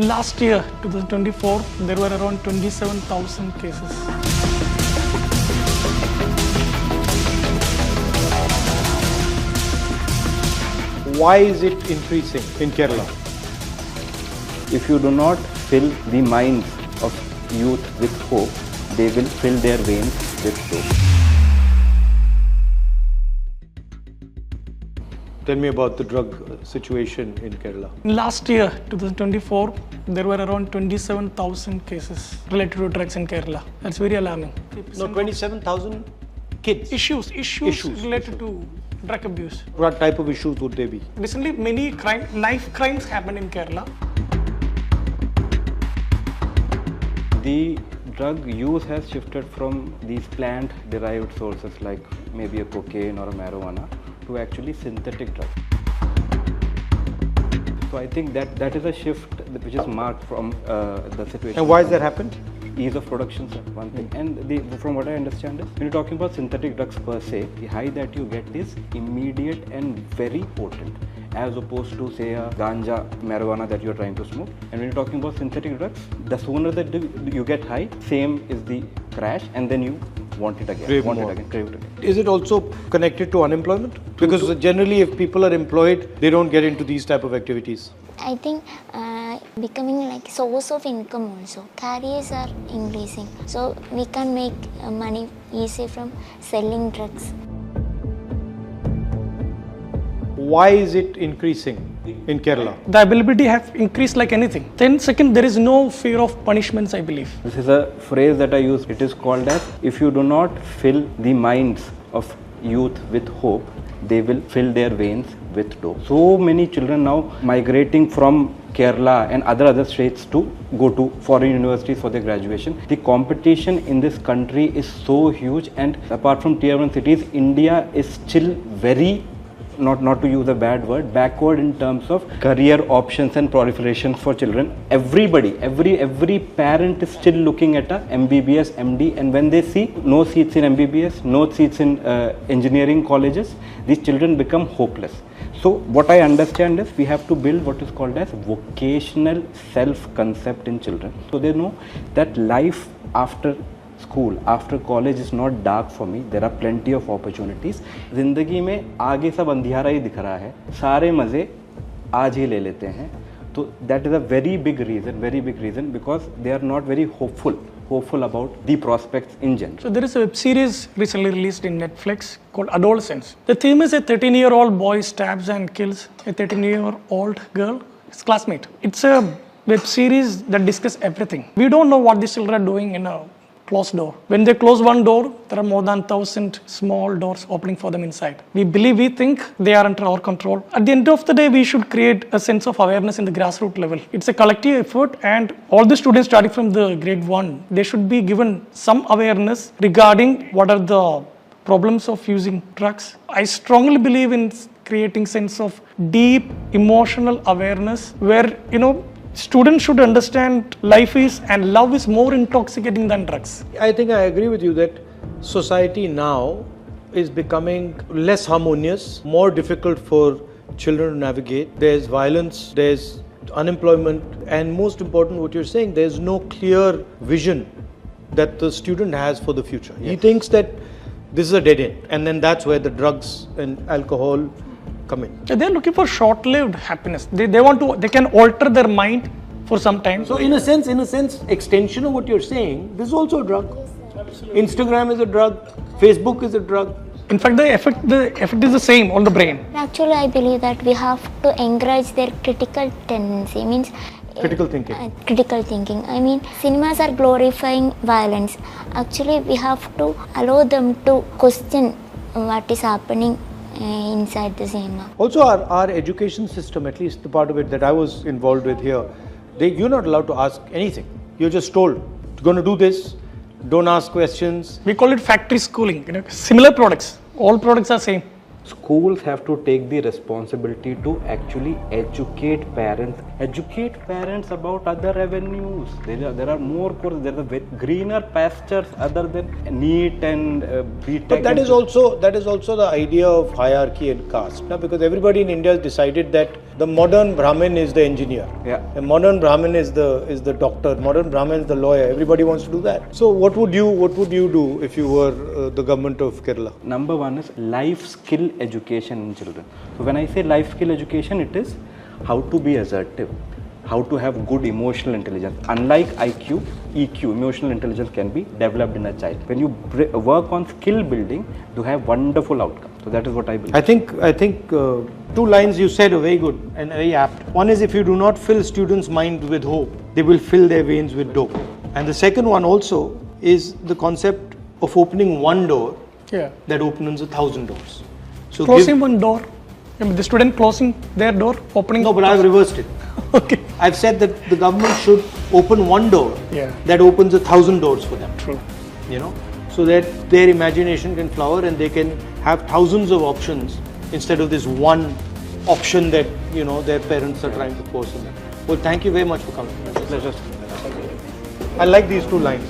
Last year, 2024, there were around 27,000 cases. Why is it increasing in Kerala? If you do not fill the minds of youth with hope, they will fill their veins with dope. Tell me about the drug situation in Kerala. Last year, 2024, there were around 27,000 cases related to drugs in Kerala. That's very alarming. No, 27,000 kids. Issues related to drug abuse. What type of issues would they be? Recently, many knife crimes happened in Kerala. The drug use has shifted from these plant-derived sources like maybe a cocaine or a marijuana to actually synthetic drugs. So I think that is a shift which is marked from the situation. And why has that happened? Ease of production, sir, one thing. And from what I understand is, when you're talking about synthetic drugs per se, the high that you get is immediate and very potent, as opposed to say a ganja, marijuana that you're trying to smoke. And when you're talking about synthetic drugs, the sooner that you get high, same is the crash, and then you want it again, Crave it again. Is it also connected to unemployment? Because generally if people are employed, they don't get into these type of activities. I think becoming like source of income also. Careers are increasing. So we can make money easy from selling drugs. Why is it increasing in Kerala? The availability have increased like anything. Then second, there is no fear of punishments, I believe. This is a phrase that I use. It is called as, if you do not fill the minds of youth with hope, they will fill their veins with dope. So many children now migrating from Kerala and other states to go to foreign universities for their graduation. The competition in this country is so huge, and apart from tier 1 cities, India is still very, not to use a bad word, backward in terms of career options and proliferation for children. Everybody, every parent is still looking at a MBBS, MD, and when they see no seats in MBBS, no seats in engineering colleges, these children become hopeless. So what I understand is we have to build what is called as vocational self-concept in children. So they know that life after school, after college is not dark for me. There are plenty of opportunities. जिंदगी में आगे सब अंधियारा ही दिख रहा है. सारे मजे आज ही ले लेते हैं. So that is a very big reason because they are not very hopeful about the prospects in general. So there is a web series recently released in Netflix called Adolescence. The theme is a 13-year-old boy stabs and kills a 13-year-old girl, his classmate. It's a web series that discusses everything. We don't know what these children are doing in a closed door. When they close one door, there are more than 1,000 small doors opening for them inside. We think they are under our control. At the end of the day, we should create a sense of awareness in the grassroots level. It's a collective effort, and all the students starting from the grade 1, they should be given some awareness regarding what are the problems of using drugs. I strongly believe in creating sense of deep emotional awareness where, students should understand life is and love is more intoxicating than drugs. I think I agree with you that society now is becoming less harmonious, more difficult for children to navigate. There's violence, there's unemployment, and most important, what you're saying, there's no clear vision that the student has for the future. Yes. He thinks that this is a dead end, and then that's where the drugs and alcohol come in. They're looking for short-lived happiness. They can alter their mind for some time. So in a sense, extension of what you're saying, this is also a drug. Absolutely. Instagram is a drug. Facebook is a drug. In fact, the effect is the same on the brain. Actually, I believe that we have to encourage their critical tendency. Means critical thinking. Critical thinking. I mean, cinemas are glorifying violence. Actually, we have to allow them to question what is happening inside the cinema. Also, our education system, at least the part of it that I was involved with here, you're not allowed to ask anything. You're just told, you're going to do this, don't ask questions. We call it factory schooling. Similar products. All products are same. Schools have to take the responsibility to actually educate parents about other avenues. There are more courses, there are greener pastures other than NEET and BTech. But that is also the idea of hierarchy and caste, because everybody in India has decided that The modern Brahmin is the engineer. Yeah. The modern Brahmin is the doctor. Modern Brahmin is the lawyer. Everybody wants to do that. So what would you do if you were the government of Kerala? Number one is life skill education in children. So when I say life skill education, it is how to be assertive, how to have good emotional intelligence. Unlike IQ, EQ, emotional intelligence can be developed in a child. When you work on skill building, you have wonderful outcomes. So that is what I believe. I think two lines you said are very good and very apt. One is, if you do not fill students' mind with hope, they will fill their veins with dope. And the second one also is the concept of opening one door Yeah. that opens 1,000 doors. So Closing one door. I mean, the student closing their door, opening. No, but I've reversed it. Okay. I've said that the government should open one door Yeah. that opens 1,000 doors for them. True. You know, so that their imagination can flower and they can have thousands of options instead of this one option that, you know, their parents are trying to force on them. Well, thank you very much for coming. Pleasure. I like these two lines.